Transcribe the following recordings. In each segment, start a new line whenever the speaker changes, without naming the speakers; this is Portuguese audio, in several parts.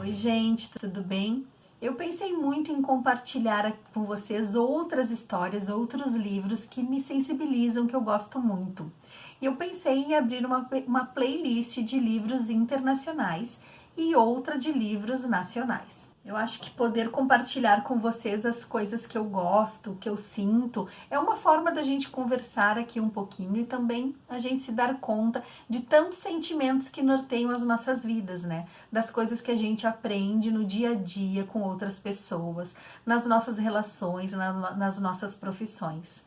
Oi, gente, tudo bem? Eu pensei muito em compartilhar com vocês outras histórias, outros livros que me sensibilizam, que eu gosto muito. E eu pensei em abrir uma playlist de livros internacionais e outra de livros nacionais. Eu acho que poder compartilhar com vocês as coisas que eu gosto, que eu sinto, é uma forma da gente conversar aqui um pouquinho e também a gente se dar conta de tantos sentimentos que norteiam as nossas vidas, né? Das coisas que a gente aprende no dia a dia com outras pessoas, nas nossas relações, nas nossas profissões.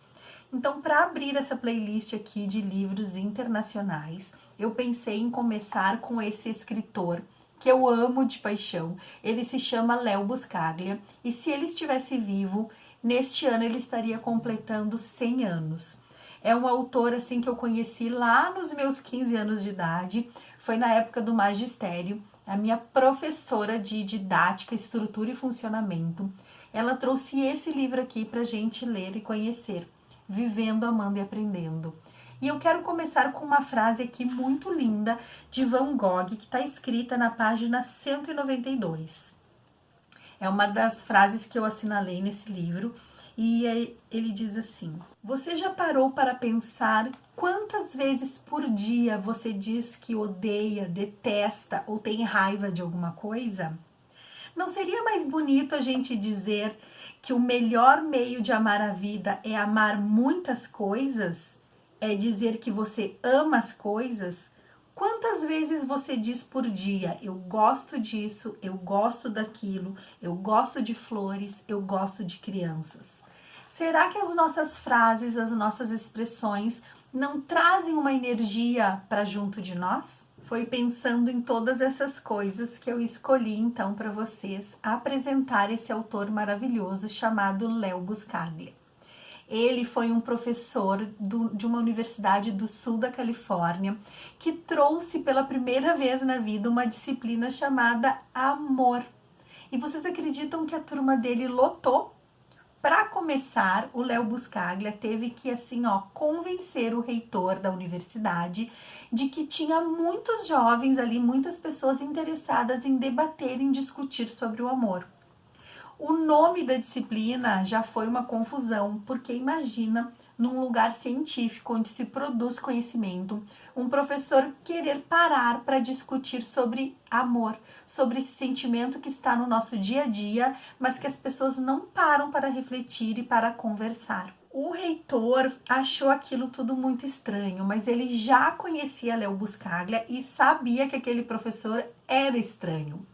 Então, para abrir essa playlist aqui de livros internacionais, eu pensei em começar com esse escritor que eu amo de paixão. Ele se chama Léo Buscaglia e se ele estivesse vivo, neste ano ele estaria completando 100 anos. É um autor assim que eu conheci lá nos meus 15 anos de idade, foi na época do magistério, a minha professora de didática, estrutura e funcionamento. Ela trouxe esse livro aqui para a gente ler e conhecer, Vivendo, Amando e Aprendendo. E eu quero começar com uma frase aqui muito linda de Van Gogh, que está escrita na página 192. É uma das frases que eu assinalei nesse livro e ele diz assim: você já parou para pensar quantas vezes por dia você diz que odeia, detesta ou tem raiva de alguma coisa? Não seria mais bonito a gente dizer que o melhor meio de amar a vida é amar muitas coisas? É dizer que você ama as coisas? Quantas vezes você diz por dia, eu gosto disso, eu gosto daquilo, eu gosto de flores, eu gosto de crianças? Será que as nossas frases, as nossas expressões não trazem uma energia para junto de nós? Foi pensando em todas essas coisas que eu escolhi então para vocês apresentar esse autor maravilhoso chamado Léo Buscaglia. Ele foi um professor de uma universidade do sul da Califórnia que trouxe pela primeira vez na vida uma disciplina chamada amor. E vocês acreditam que a turma dele lotou? Para começar, o Léo Buscaglia teve que assim, convencer o reitor da universidade de que tinha muitos jovens ali, muitas pessoas interessadas em debater, em discutir sobre o amor. O nome da disciplina já foi uma confusão, porque imagina, num lugar científico onde se produz conhecimento, um professor querer parar para discutir sobre amor, sobre esse sentimento que está no nosso dia a dia, mas que as pessoas não param para refletir e para conversar. O reitor achou aquilo tudo muito estranho, mas ele já conhecia Léo Buscaglia e sabia que aquele professor era estranho.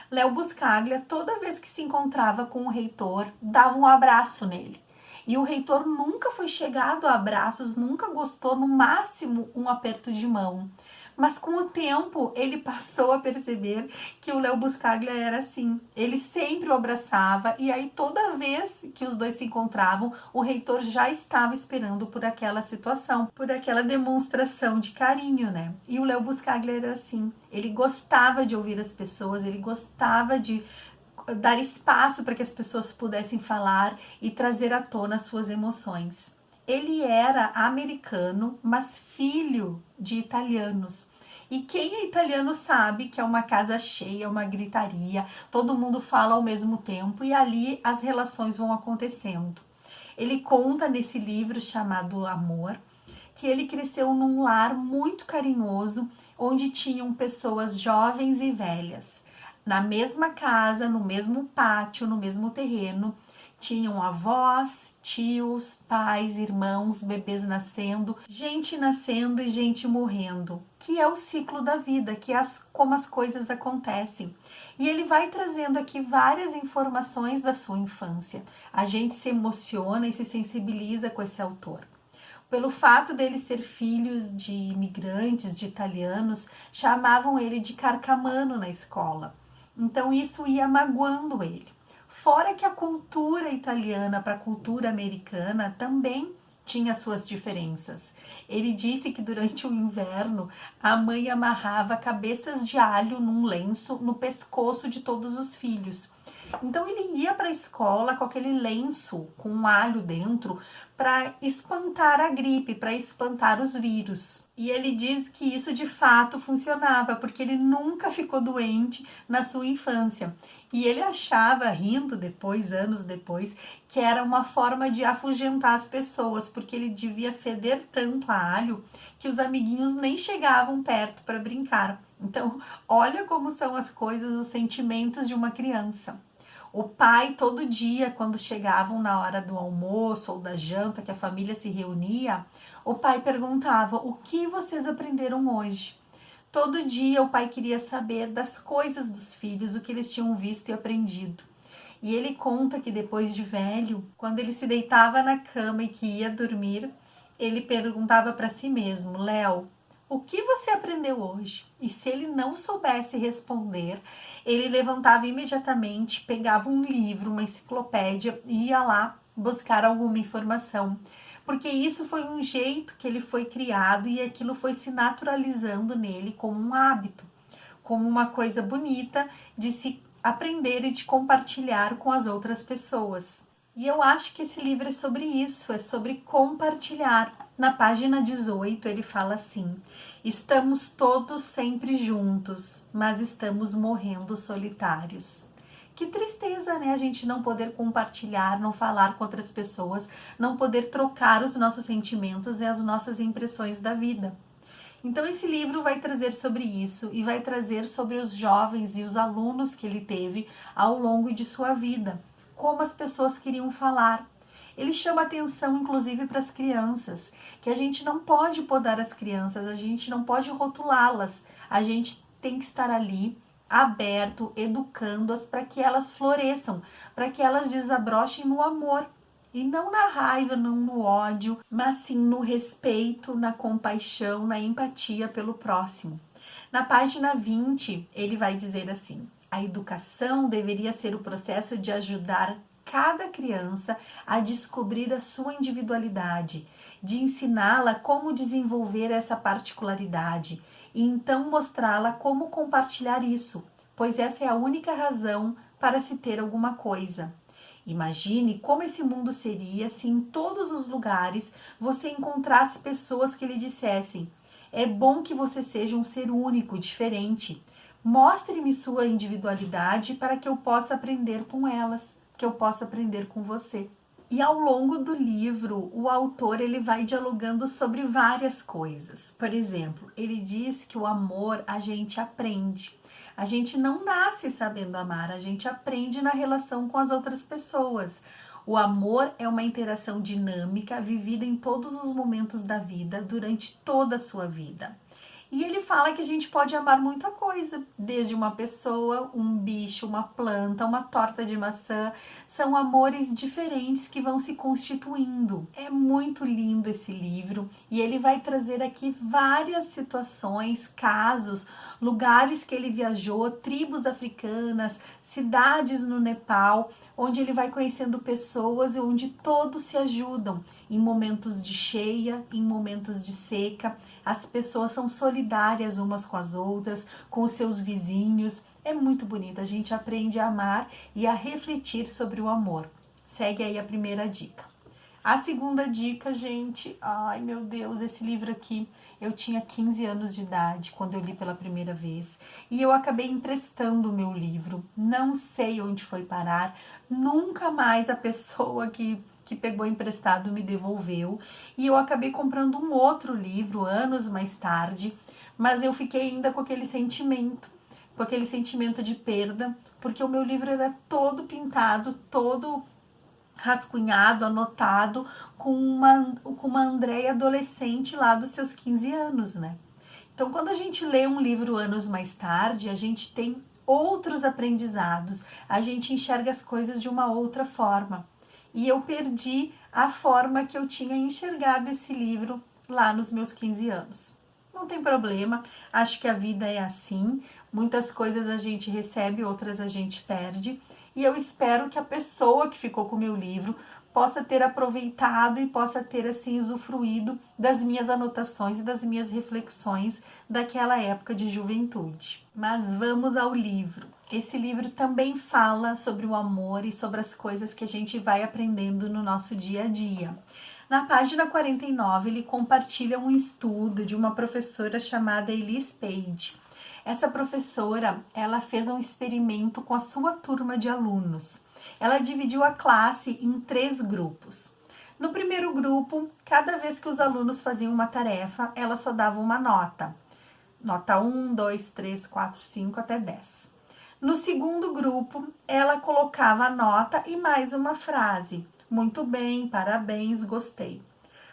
Léo Buscaglia, toda vez que se encontrava com o reitor, dava um abraço nele. E o reitor nunca foi chegado a abraços, nunca gostou, no máximo, um aperto de mão. Mas com o tempo, ele passou a perceber que o Léo Buscaglia era assim. Ele sempre o abraçava e aí toda vez que os dois se encontravam, o reitor já estava esperando por aquela situação, por aquela demonstração de carinho, né? E o Léo Buscaglia era assim. Ele gostava de ouvir as pessoas, ele gostava de dar espaço para que as pessoas pudessem falar e trazer à tona suas emoções. Ele era americano, mas filho de italianos. E quem é italiano sabe que é uma casa cheia, uma gritaria, todo mundo fala ao mesmo tempo e ali as relações vão acontecendo. Ele conta nesse livro chamado Amor que ele cresceu num lar muito carinhoso, onde tinham pessoas jovens e velhas. Na mesma casa, no mesmo pátio, no mesmo terreno, tinham avós, tios, pais, irmãos, bebês nascendo e gente morrendo, que é o ciclo da vida, que é como as coisas acontecem. E ele vai trazendo aqui várias informações da sua infância. A gente se emociona e se sensibiliza com esse autor. Pelo fato dele ser filho de imigrantes, de italianos, chamavam ele de carcamano na escola. Então isso ia magoando ele. Fora que a cultura italiana para a cultura americana também tinha suas diferenças. Ele disse que durante o inverno a mãe amarrava cabeças de alho num lenço no pescoço de todos os filhos. Então ele ia para a escola com aquele lenço com um alho dentro para espantar a gripe, para espantar os vírus. E ele diz que isso de fato funcionava, porque ele nunca ficou doente na sua infância. E ele achava, rindo depois, anos depois, que era uma forma de afugentar as pessoas, porque ele devia feder tanto a alho que os amiguinhos nem chegavam perto para brincar. Então, olha como são as coisas, os sentimentos de uma criança. O pai, todo dia, quando chegavam na hora do almoço ou da janta, que a família se reunia, o pai perguntava: o que vocês aprenderam hoje? Todo dia o pai queria saber das coisas dos filhos, o que eles tinham visto e aprendido. E ele conta que depois de velho, quando ele se deitava na cama e que ia dormir, ele perguntava para si mesmo: Léo, o que você aprendeu hoje? E se ele não soubesse responder, ele levantava imediatamente, pegava um livro, uma enciclopédia e ia lá buscar alguma informação. Porque isso foi um jeito que ele foi criado e aquilo foi se naturalizando nele como um hábito, como uma coisa bonita de se aprender e de compartilhar com as outras pessoas. E eu acho que esse livro é sobre isso, é sobre compartilhar. Na página 18 ele fala assim: estamos todos sempre juntos, mas estamos morrendo solitários. Que tristeza, né? A gente não poder compartilhar, não falar com outras pessoas, não poder trocar os nossos sentimentos e as nossas impressões da vida. Então esse livro vai trazer sobre isso e vai trazer sobre os jovens e os alunos que ele teve ao longo de sua vida, como as pessoas queriam falar. Ele chama atenção inclusive para as crianças, que a gente não pode podar as crianças, a gente não pode rotulá-las, a gente tem que estar ali aberto, educando-as para que elas floresçam, para que elas desabrochem no amor. E não na raiva, não no ódio, mas sim no respeito, na compaixão, na empatia pelo próximo. Na página 20, ele vai dizer assim: a educação deveria ser o processo de ajudar cada criança a descobrir a sua individualidade, de ensiná-la como desenvolver essa particularidade e então mostrá-la como compartilhar isso, pois essa é a única razão para se ter alguma coisa. Imagine como esse mundo seria se em todos os lugares você encontrasse pessoas que lhe dissessem: é bom que você seja um ser único, diferente. Mostre-me sua individualidade para que eu possa aprender com elas, que eu possa aprender com você. E ao longo do livro, o autor ele vai dialogando sobre várias coisas. Por exemplo, ele diz que o amor a gente aprende. A gente não nasce sabendo amar, a gente aprende na relação com as outras pessoas. O amor é uma interação dinâmica vivida em todos os momentos da vida, durante toda a sua vida. E ele fala que a gente pode amar muita coisa, desde uma pessoa, um bicho, uma planta, uma torta de maçã. São amores diferentes que vão se constituindo. É muito lindo esse livro e ele vai trazer aqui várias situações, casos, lugares que ele viajou, tribos africanas, cidades no Nepal, onde ele vai conhecendo pessoas e onde todos se ajudam em momentos de cheia, em momentos de seca. As pessoas são solidárias umas com as outras, com os seus vizinhos. É muito bonito, a gente aprende a amar e a refletir sobre o amor. Segue aí a primeira dica. A segunda dica, gente, ai meu Deus, esse livro aqui, eu tinha 15 anos de idade quando eu li pela primeira vez. E eu acabei emprestando o meu livro, não sei onde foi parar, nunca mais a pessoa que pegou emprestado me devolveu. E eu acabei comprando um outro livro anos mais tarde, mas eu fiquei ainda com aquele sentimento de perda, porque o meu livro era todo pintado, todo rascunhado, anotado, com uma Andréia adolescente lá dos seus 15 anos, né? Então, quando a gente lê um livro anos mais tarde, a gente tem outros aprendizados, a gente enxerga as coisas de uma outra forma. E eu perdi a forma que eu tinha enxergado esse livro lá nos meus 15 anos. Não tem problema, acho que a vida é assim, muitas coisas a gente recebe, outras a gente perde. E eu espero que a pessoa que ficou com o meu livro possa ter aproveitado e possa ter, assim, usufruído das minhas anotações e das minhas reflexões daquela época de juventude. Mas vamos ao livro. Esse livro também fala sobre o amor e sobre as coisas que a gente vai aprendendo no nosso dia a dia. Na página 49, ele compartilha um estudo de uma professora chamada Elise Page. Essa professora, ela fez um experimento com a sua turma de alunos. Ela dividiu a classe em 3 grupos. No primeiro grupo, cada vez que os alunos faziam uma tarefa, ela só dava uma nota. Nota 1, 2, 3, 4, 5 até 10. No segundo grupo, ela colocava a nota e mais uma frase. Muito bem, parabéns, gostei.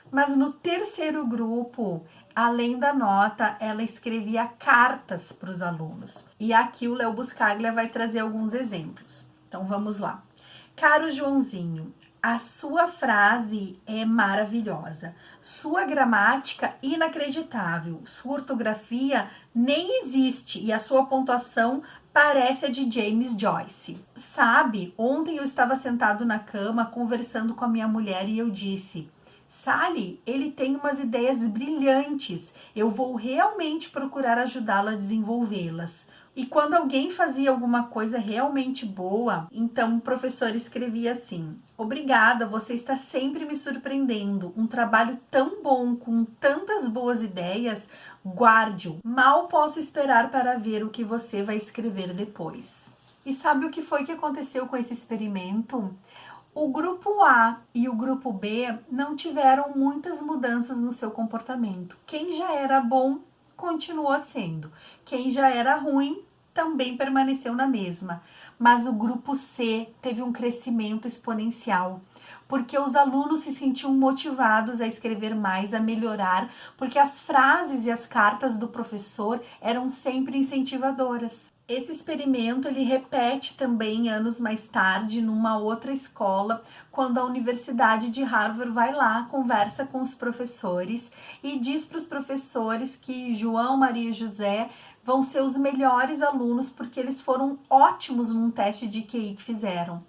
Mas no terceiro grupo, além da nota, ela escrevia cartas para os alunos. E aqui o Léo Buscaglia vai trazer alguns exemplos. Então vamos lá. Caro Joãozinho, a sua frase é maravilhosa. Sua gramática inacreditável. Sua ortografia nem existe e a sua pontuação parece a de James Joyce. Sabe, ontem eu estava sentado na cama conversando com a minha mulher e eu disse: Sally, ele tem umas ideias brilhantes. Eu vou realmente procurar ajudá-lo a desenvolvê-las. E quando alguém fazia alguma coisa realmente boa, então o professor escrevia assim: obrigada, você está sempre me surpreendendo. Um trabalho tão bom, com tantas boas ideias, guarde-o. Mal posso esperar para ver o que você vai escrever depois. E sabe o que foi que aconteceu com esse experimento? O grupo A e o grupo B não tiveram muitas mudanças no seu comportamento. Quem já era bom, continuou sendo. Quem já era ruim, também permaneceu na mesma. Mas o grupo C teve um crescimento exponencial, porque os alunos se sentiam motivados a escrever mais, a melhorar, porque as frases e as cartas do professor eram sempre incentivadoras. Esse experimento ele repete também anos mais tarde numa outra escola, quando a Universidade de Harvard vai lá, conversa com os professores e diz para os professores que João, Maria e José vão ser os melhores alunos porque eles foram ótimos num teste de QI que fizeram.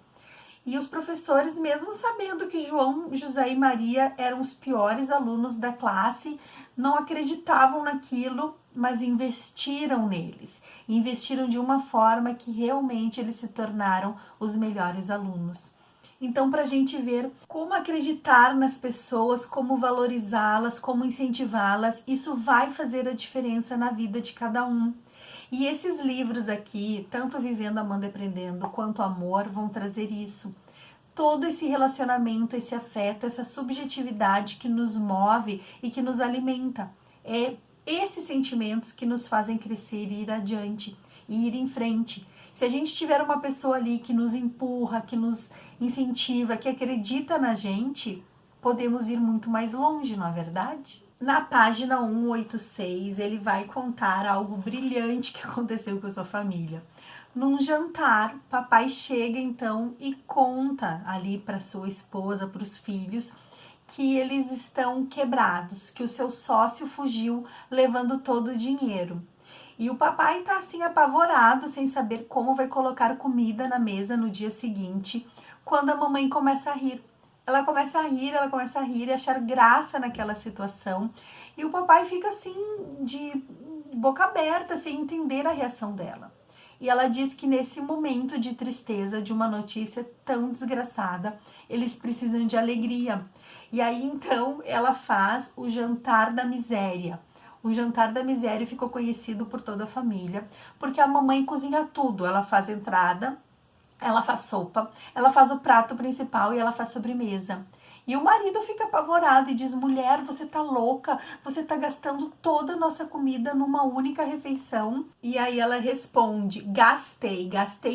E os professores, mesmo sabendo que João, José e Maria eram os piores alunos da classe, não acreditavam naquilo, mas investiram neles. Investiram de uma forma que realmente eles se tornaram os melhores alunos. Então, para a gente ver como acreditar nas pessoas, como valorizá-las, como incentivá-las, isso vai fazer a diferença na vida de cada um. E esses livros aqui, tanto Vivendo, Amando e Aprendendo, quanto Amor, vão trazer isso. Todo esse relacionamento, esse afeto, essa subjetividade que nos move e que nos alimenta. É esses sentimentos que nos fazem crescer e ir adiante, e ir em frente. Se a gente tiver uma pessoa ali que nos empurra, que nos incentiva, que acredita na gente, podemos ir muito mais longe, não é verdade? Na página 186, ele vai contar algo brilhante que aconteceu com a sua família. Num jantar, papai chega então e conta ali para sua esposa, para os filhos, que eles estão quebrados, que o seu sócio fugiu levando todo o dinheiro. E o papai tá assim apavorado, sem saber como vai colocar comida na mesa no dia seguinte, quando a mamãe começa a rir. Ela começa a rir e achar graça naquela situação. E o papai fica assim, de boca aberta, sem entender a reação dela. E ela diz que nesse momento de tristeza, de uma notícia tão desgraçada, eles precisam de alegria. E aí então ela faz o jantar da miséria. O jantar da miséria ficou conhecido por toda a família, porque a mamãe cozinha tudo. Ela faz entrada, ela faz sopa, ela faz o prato principal e ela faz sobremesa. E o marido fica apavorado e diz: mulher, você tá louca, você tá gastando toda a nossa comida numa única refeição. E aí ela responde: gastei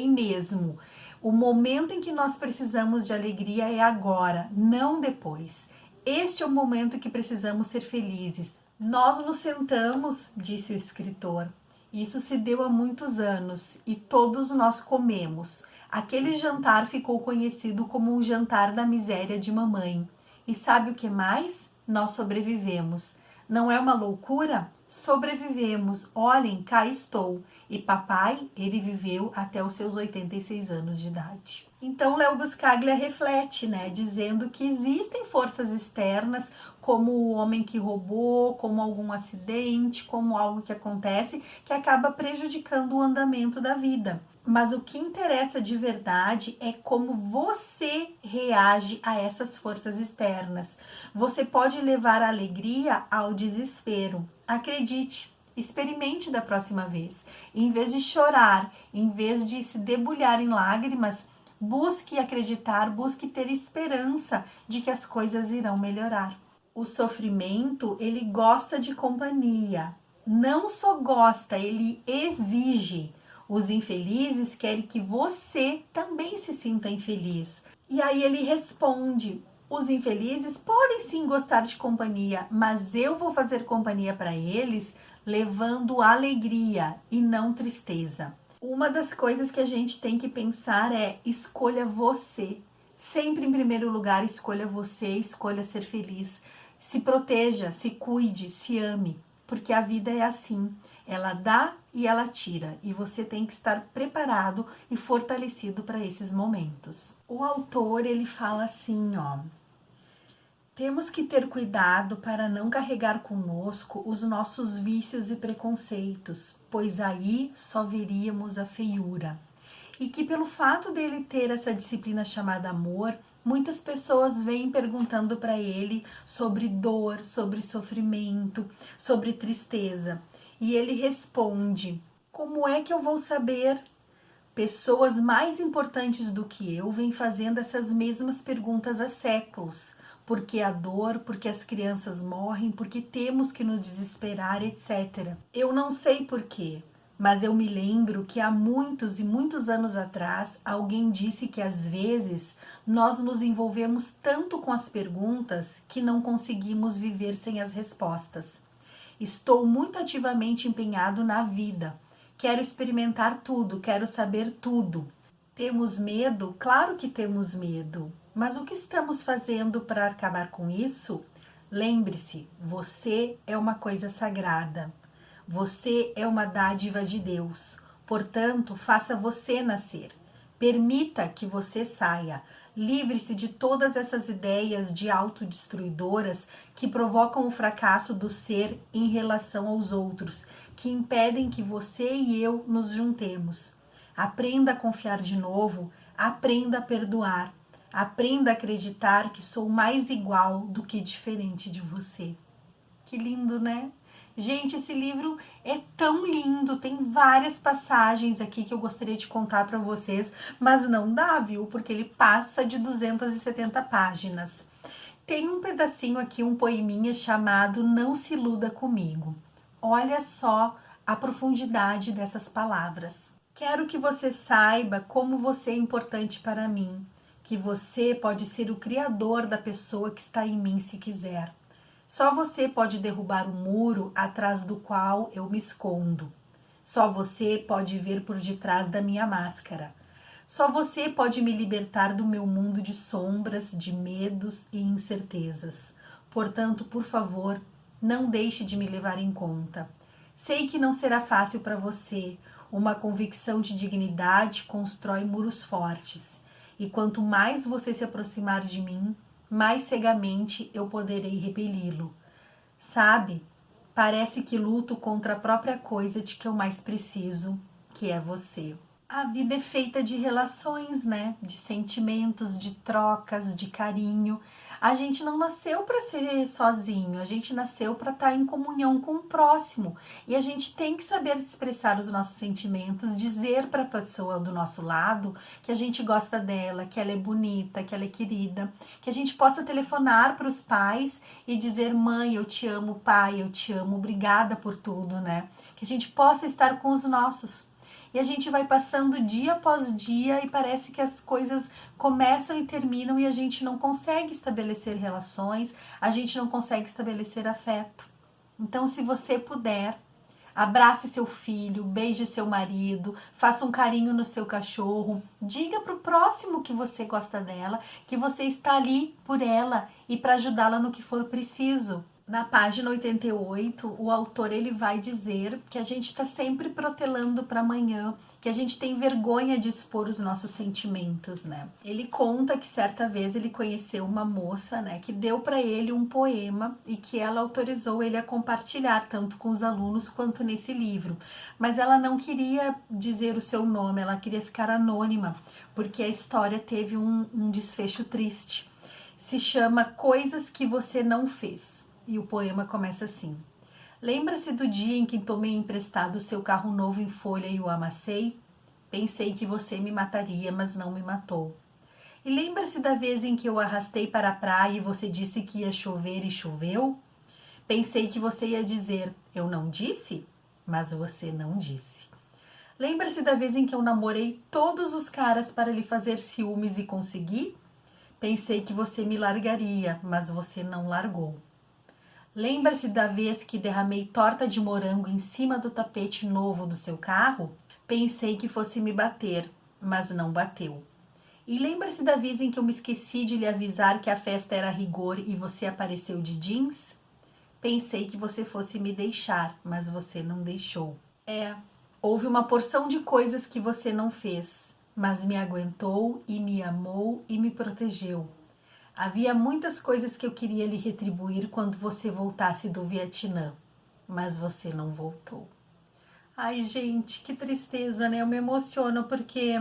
mesmo. O momento em que nós precisamos de alegria é agora, não depois. Este é o momento que precisamos ser felizes. Nós nos sentamos, disse o escritor. Isso se deu há muitos anos e todos nós comemos. Aquele jantar ficou conhecido como o jantar da miséria de mamãe. E sabe o que mais? Nós sobrevivemos. Não é uma loucura? Sobrevivemos. Olhem, cá estou. E papai, ele viveu até os seus 86 anos de idade. Então, Léo Buscaglia reflete, dizendo que existem forças externas, como o homem que roubou, como algum acidente, como algo que acontece que acaba prejudicando o andamento da vida. Mas o que interessa de verdade é como você reage a essas forças externas. Você pode levar a alegria ao desespero. Acredite, experimente da próxima vez. Em vez de chorar, em vez de se debulhar em lágrimas, busque acreditar, busque ter esperança de que as coisas irão melhorar. O sofrimento, ele gosta de companhia. Não só gosta, ele exige. Os infelizes querem que você também se sinta infeliz. E aí ele responde: os infelizes podem sim gostar de companhia, mas eu vou fazer companhia para eles levando alegria e não tristeza. Uma das coisas que a gente tem que pensar é: escolha você. Sempre em primeiro lugar, escolha você, escolha ser feliz. Se proteja, se cuide, se ame, porque a vida é assim. Ela dá e ela tira, e você tem que estar preparado e fortalecido para esses momentos. O autor, ele fala assim, ó: temos que ter cuidado para não carregar conosco os nossos vícios e preconceitos, pois aí só veríamos a feiura. E que pelo fato dele ter essa disciplina chamada amor, muitas pessoas vêm perguntando para ele sobre dor, sobre sofrimento, sobre tristeza. E ele responde: como é que eu vou saber? Pessoas mais importantes do que eu vêm fazendo essas mesmas perguntas há séculos. Por que a dor? Por que as crianças morrem? Por que temos que nos desesperar, etc. Eu não sei por quê, mas eu me lembro que há muitos e muitos anos atrás, alguém disse que às vezes nós nos envolvemos tanto com as perguntas que não conseguimos viver sem as respostas. Estou muito ativamente empenhado na vida. Quero experimentar tudo, quero saber tudo. Temos medo? Claro que temos medo. Mas o que estamos fazendo para acabar com isso? Lembre-se, você é uma coisa sagrada. Você é uma dádiva de Deus. Portanto, faça você nascer. Permita que você saia. Livre-se de todas essas ideias de autodestruidoras que provocam o fracasso do ser em relação aos outros, que impedem que você e eu nos juntemos. Aprenda a confiar de novo, aprenda a perdoar, aprenda a acreditar que sou mais igual do que diferente de você. Que lindo, né? Gente, esse livro é tão lindo, tem várias passagens aqui que eu gostaria de contar para vocês, mas não dá, viu? Porque ele passa de 270 páginas. Tem um pedacinho aqui, um poeminha chamado Não se iluda comigo. Olha só a profundidade dessas palavras. Quero que você saiba como você é importante para mim, que você pode ser o criador da pessoa que está em mim se quiser. Só você pode derrubar o muro atrás do qual eu me escondo. Só você pode ver por detrás da minha máscara. Só você pode me libertar do meu mundo de sombras, de medos e incertezas. Portanto, por favor, não deixe de me levar em conta. Sei que não será fácil para você. Uma convicção de dignidade constrói muros fortes. E quanto mais você se aproximar de mim, mais cegamente eu poderei repeli-lo. Sabe, parece que luto contra a própria coisa de que eu mais preciso, que é você. A vida é feita de relações, né? De sentimentos, de trocas, de carinho. A gente não nasceu para ser sozinho, a gente nasceu para estar em comunhão com o próximo. E a gente tem que saber expressar os nossos sentimentos, dizer para a pessoa do nosso lado que a gente gosta dela, que ela é bonita, que ela é querida. Que a gente possa telefonar para os pais e dizer: mãe, eu te amo, pai, eu te amo, obrigada por tudo, né? Que a gente possa estar com os nossos. E a gente vai passando dia após dia e parece que as coisas começam e terminam e a gente não consegue estabelecer relações, a gente não consegue estabelecer afeto. Então, se você puder, abrace seu filho, beije seu marido, faça um carinho no seu cachorro, diga para o próximo que você gosta dela, que você está ali por ela e para ajudá-la no que for preciso. Na página 88, o autor ele vai dizer que a gente está sempre protelando para amanhã, que a gente tem vergonha de expor os nossos sentimentos, né? Ele conta que certa vez ele conheceu uma moça, né, que deu para ele um poema e que ela autorizou ele a compartilhar tanto com os alunos quanto nesse livro. Mas ela não queria dizer o seu nome, ela queria ficar anônima, porque a história teve um desfecho triste. Se chama Coisas que Você Não Fez. E o poema começa assim: lembra-se do dia em que tomei emprestado o seu carro novo em folha e o amassei? Pensei que você me mataria, mas não me matou. E lembra-se da vez em que eu arrastei para a praia e você disse que ia chover e choveu? Pensei que você ia dizer, eu não disse? Mas você não disse. Lembra-se da vez em que eu namorei todos os caras para lhe fazer ciúmes e consegui? Pensei que você me largaria, mas você não largou. Lembra-se da vez que derramei torta de morango em cima do tapete novo do seu carro? Pensei que fosse me bater, mas não bateu. E lembra-se da vez em que eu me esqueci de lhe avisar que a festa era a rigor e você apareceu de jeans? Pensei que você fosse me deixar, mas você não deixou. Houve uma porção de coisas que você não fez, mas me aguentou e me amou e me protegeu. Havia muitas coisas que eu queria lhe retribuir quando você voltasse do Vietnã, mas você não voltou. Ai, gente, que tristeza, né? Eu me emociono porque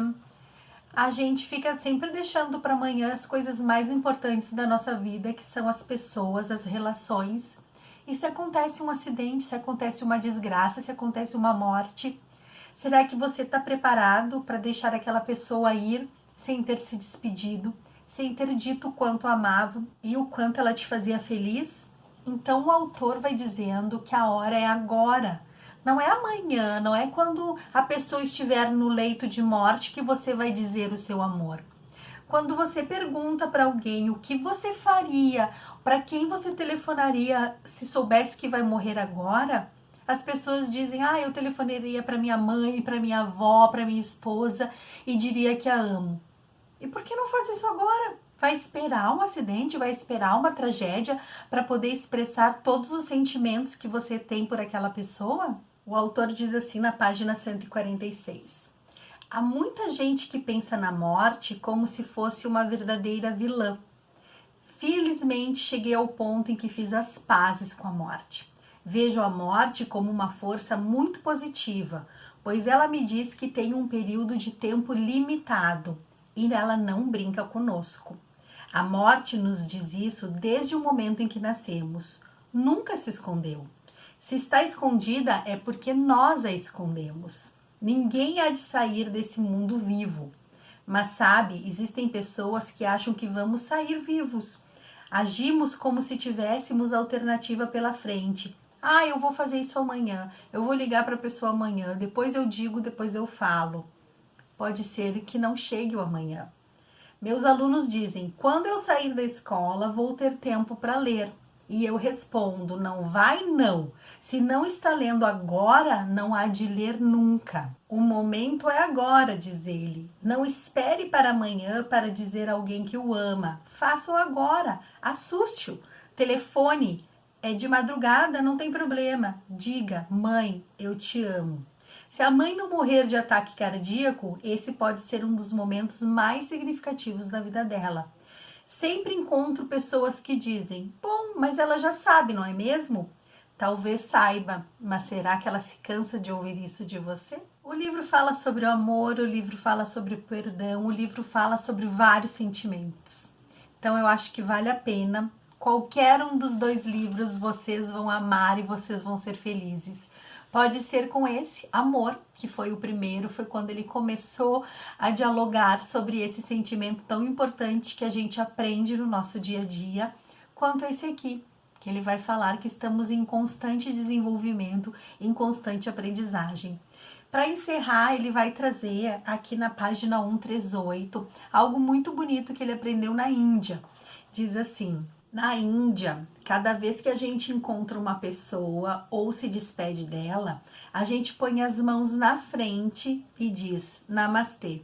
a gente fica sempre deixando para amanhã as coisas mais importantes da nossa vida, que são as pessoas, as relações. E se acontece um acidente, se acontece uma desgraça, se acontece uma morte, será que você está preparado para deixar aquela pessoa ir sem ter se despedido? Sem ter dito o quanto amava e o quanto ela te fazia feliz? Então o autor vai dizendo que a hora é agora. Não é amanhã, não é quando a pessoa estiver no leito de morte que você vai dizer o seu amor. Quando você pergunta para alguém o que você faria, para quem você telefonaria se soubesse que vai morrer agora, as pessoas dizem, eu telefonaria para minha mãe, para minha avó, para minha esposa e diria que a amo. E por que não faz isso agora? Vai esperar um acidente, vai esperar uma tragédia para poder expressar todos os sentimentos que você tem por aquela pessoa? O autor diz assim na página 146. Há muita gente que pensa na morte como se fosse uma verdadeira vilã. Felizmente cheguei ao ponto em que fiz as pazes com a morte. Vejo a morte como uma força muito positiva, pois ela me diz que tem um período de tempo limitado e ela não brinca conosco. A morte nos diz isso desde o momento em que nascemos. Nunca se escondeu. Se está escondida é porque nós a escondemos. Ninguém há de sair desse mundo vivo. Mas sabe, existem pessoas que acham que vamos sair vivos. Agimos como se tivéssemos alternativa pela frente. Eu vou fazer isso amanhã, eu vou ligar para a pessoa amanhã, depois eu digo, depois eu falo. Pode ser que não chegue o amanhã. Meus alunos dizem, quando eu sair da escola, vou ter tempo para ler. E eu respondo, não vai não. Se não está lendo agora, não há de ler nunca. O momento é agora, diz ele. Não espere para amanhã para dizer a alguém que o ama. Faça-o agora. Assuste-o. Telefone. É de madrugada, não tem problema. Diga, mãe, eu te amo. Se a mãe não morrer de ataque cardíaco, esse pode ser um dos momentos mais significativos da vida dela. Sempre encontro pessoas que dizem, bom, mas ela já sabe, não é mesmo? Talvez saiba, mas será que ela se cansa de ouvir isso de você? O livro fala sobre o amor, o livro fala sobre o perdão, o livro fala sobre vários sentimentos. Então eu acho que vale a pena. Qualquer um dos dois livros vocês vão amar e vocês vão ser felizes. Pode ser com esse Amor, que foi o primeiro, foi quando ele começou a dialogar sobre esse sentimento tão importante que a gente aprende no nosso dia a dia, quanto esse aqui, que ele vai falar que estamos em constante desenvolvimento, em constante aprendizagem. Para encerrar, ele vai trazer aqui na página 138 algo muito bonito que ele aprendeu na Índia. Diz assim: na Índia, cada vez que a gente encontra uma pessoa ou se despede dela, a gente põe as mãos na frente e diz Namastê.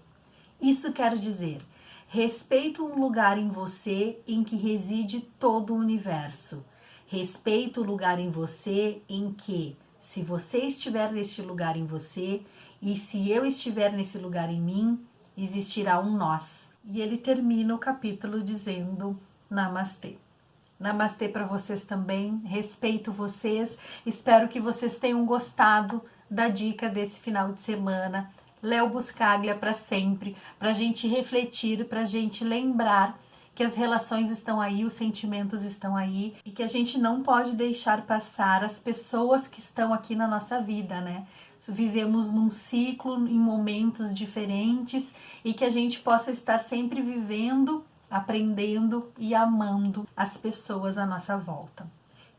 Isso quer dizer, respeito um lugar em você em que reside todo o universo. Respeita o lugar em você em que, se você estiver neste lugar em você e se eu estiver nesse lugar em mim, existirá um nós. E ele termina o capítulo dizendo namastê. Namastê para vocês também, respeito vocês, espero que vocês tenham gostado da dica desse final de semana. Léo Buscaglia para sempre, para a gente refletir, para a gente lembrar que as relações estão aí, os sentimentos estão aí e que a gente não pode deixar passar as pessoas que estão aqui na nossa vida, né? Vivemos num ciclo, em momentos diferentes e que a gente possa estar sempre vivendo, aprendendo e amando as pessoas à nossa volta.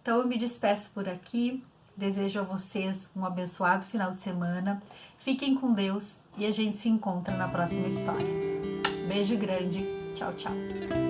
Então eu me despeço por aqui, desejo a vocês um abençoado final de semana, fiquem com Deus e a gente se encontra na próxima história. Beijo grande, tchau, tchau.